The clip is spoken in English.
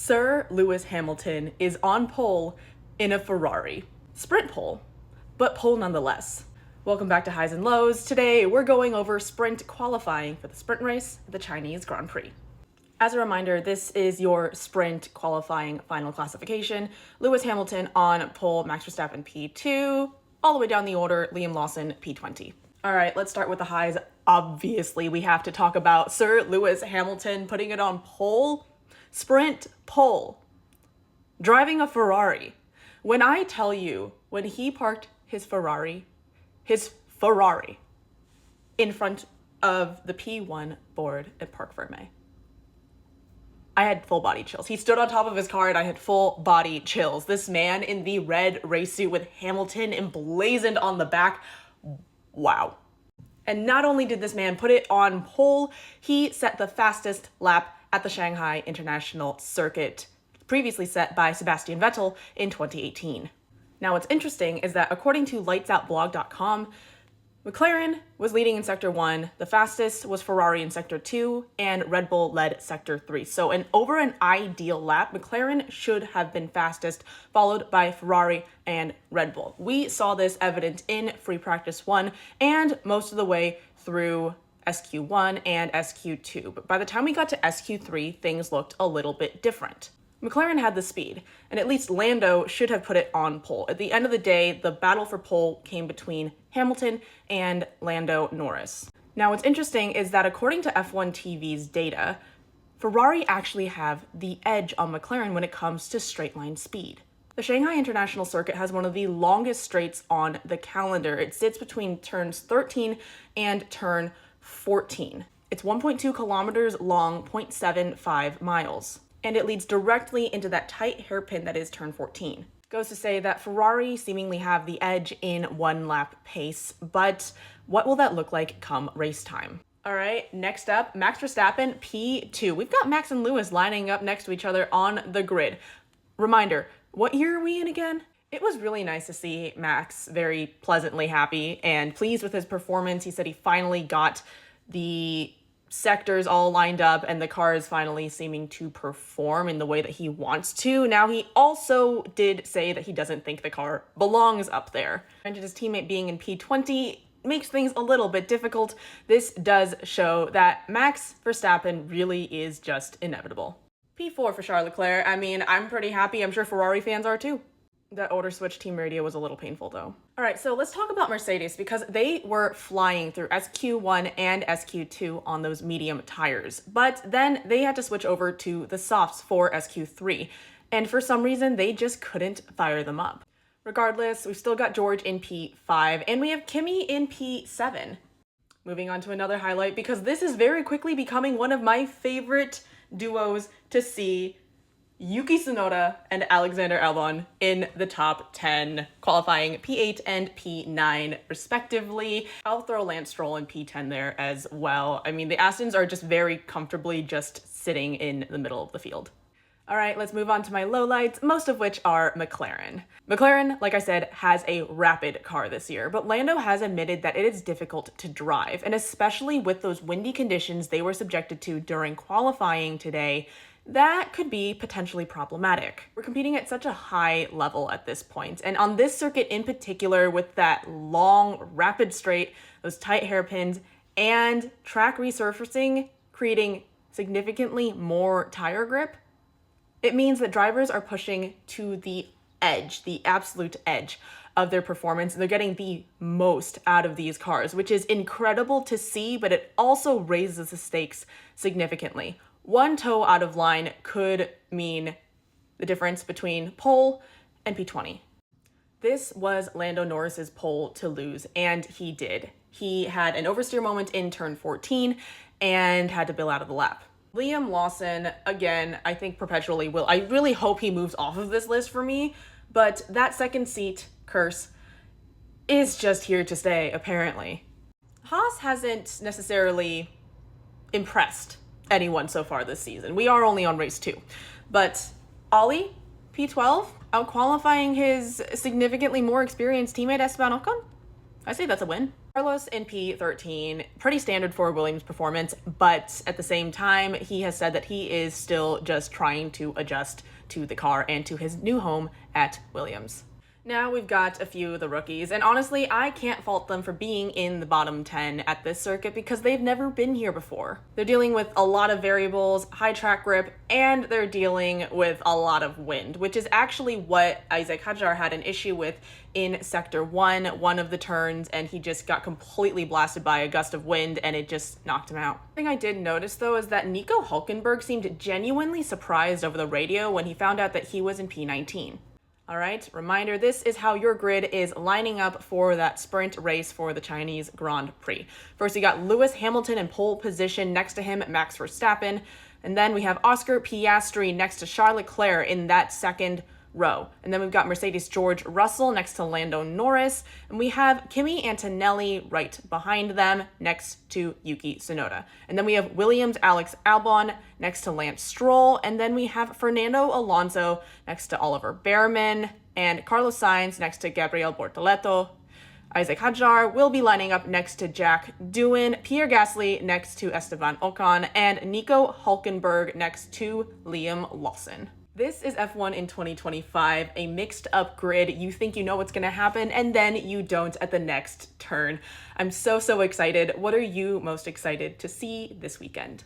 Sir Lewis Hamilton is on pole in a Ferrari. Sprint pole, but pole nonetheless. Welcome back to Highs and Lows. Today we're going over sprint qualifying for the sprint race at the Chinese Grand Prix. As a reminder, this is your sprint qualifying final classification. Lewis Hamilton on pole, Max Verstappen P2, all the way down the order, Liam Lawson P20. All right, let's start with the highs. Obviously, we have to talk about Sir Lewis Hamilton putting it on pole, sprint pole, driving a Ferrari. When I tell you, when he parked his Ferrari in front of the P1 board at Parc Fermé, I had full body chills. He stood on top of his car and I had full body chills. This man in the red race suit with Hamilton emblazoned on the back. Wow. And not only did this man put it on pole, he set the fastest lap at the Shanghai International Circuit, previously set by Sebastian Vettel in 2018. Now what's interesting is that according to lightsoutblog.com, McLaren was leading in Sector 1, the fastest was Ferrari in Sector 2, and Red Bull led Sector 3. So over an ideal lap, McLaren should have been fastest, followed by Ferrari and Red Bull. We saw this evident in Free Practice 1 and most of the way through SQ1 and SQ2. But by the time we got to SQ3, things looked a little bit different. McLaren had the speed, and at least Lando should have put it on pole. At the end of the day, the battle for pole came between Hamilton and Lando Norris. Now, what's interesting is that according to F1 TV's data, Ferrari actually have the edge on McLaren when it comes to straight line speed. The Shanghai International Circuit has one of the longest straights on the calendar. It sits between turns 13 and turn 14. It's 1.2 kilometers long, 0.75 miles. And it leads directly into that tight hairpin that is turn 14. Goes to say that Ferrari seemingly have the edge in one lap pace, but what will that look like come race time? All right, next up, Max Verstappen P2. We've got Max and Lewis lining up next to each other on the grid. Reminder, what year are we in again? It was really nice to see Max very pleasantly happy and pleased with his performance. He said he finally got the sectors all lined up and the car is finally seeming to perform in the way that he wants to. Now, he also did say that he doesn't think the car belongs up there. And his teammate being in P20 makes things a little bit difficult. This does show that Max Verstappen really is just inevitable. P4 for Charles Leclerc. I mean, I'm pretty happy. I'm sure Ferrari fans are too. That order switch team radio was a little painful though. All right, so let's talk about Mercedes because they were flying through SQ1 and SQ2 on those medium tires, but then they had to switch over to the softs for SQ3, and for some reason they just couldn't fire them up. Regardless, we've still got George in P5 and we have Kimi in P7. Moving on to another highlight because this is very quickly becoming one of my favorite duos to see. Yuki Tsunoda and Alexander Albon in the top 10, qualifying P8 and P9 respectively. I'll throw Lance Stroll in P10 there as well. I mean, the Astons are just very comfortably just sitting in the middle of the field. All right, let's move on to my lowlights, most of which are McLaren. McLaren, like I said, has a rapid car this year, but Lando has admitted that it is difficult to drive, and especially with those windy conditions they were subjected to during qualifying today, that could be potentially problematic. We're competing at such a high level at this point, and on this circuit in particular with that long, rapid straight, those tight hairpins, and track resurfacing creating significantly more tire grip, it means that drivers are pushing to the edge, the absolute edge of their performance. They're getting the most out of these cars, which is incredible to see, but it also raises the stakes significantly. One toe out of line could mean the difference between pole and P20. This was Lando Norris's pole to lose, and he did. He had an oversteer moment in turn 14 and had to bail out of the lap. Liam Lawson, again, I think perpetually will. I really hope he moves off of this list for me, but that second seat curse is just here to stay, apparently. Haas hasn't necessarily impressed anyone so far this season. We are only on race 2. But Ollie, P12, out qualifying his significantly more experienced teammate Esteban Ocon? I say that's a win. Carlos in P13, pretty standard for a Williams performance, but at the same time, he has said that he is still just trying to adjust to the car and to his new home at Williams. Now we've got a few of the rookies, and honestly, I can't fault them for being in the bottom 10 at this circuit because they've never been here before. They're dealing with a lot of variables, high track grip, and they're dealing with a lot of wind, which is actually what Isaac Hadjar had an issue with in Sector 1, one of the turns, and he just got completely blasted by a gust of wind and it just knocked him out. The thing I did notice though is that Nico Hulkenberg seemed genuinely surprised over the radio when he found out that he was in P19. All right, reminder, this is how your grid is lining up for that sprint race for the Chinese Grand Prix. First, you got Lewis Hamilton in pole position, next to him, Max Verstappen. And then we have Oscar Piastri next to Charles Leclerc in that second row. And then we've got Mercedes George Russell next to Lando Norris. And we have Kimi Antonelli right behind them next to Yuki Tsunoda. And then we have Williams Alex Albon next to Lance Stroll. And then we have Fernando Alonso next to Oliver Behrman and Carlos Sainz next to Gabriel Bortoleto. Isaac Hadjar will be lining up next to Jack Doohan, Pierre Gasly next to Esteban Ocon, and Nico Hulkenberg next to Liam Lawson. This is F1 in 2025, a mixed up grid. You think you know what's going to happen, and then you don't at the next turn. I'm so excited. What are you most excited to see this weekend?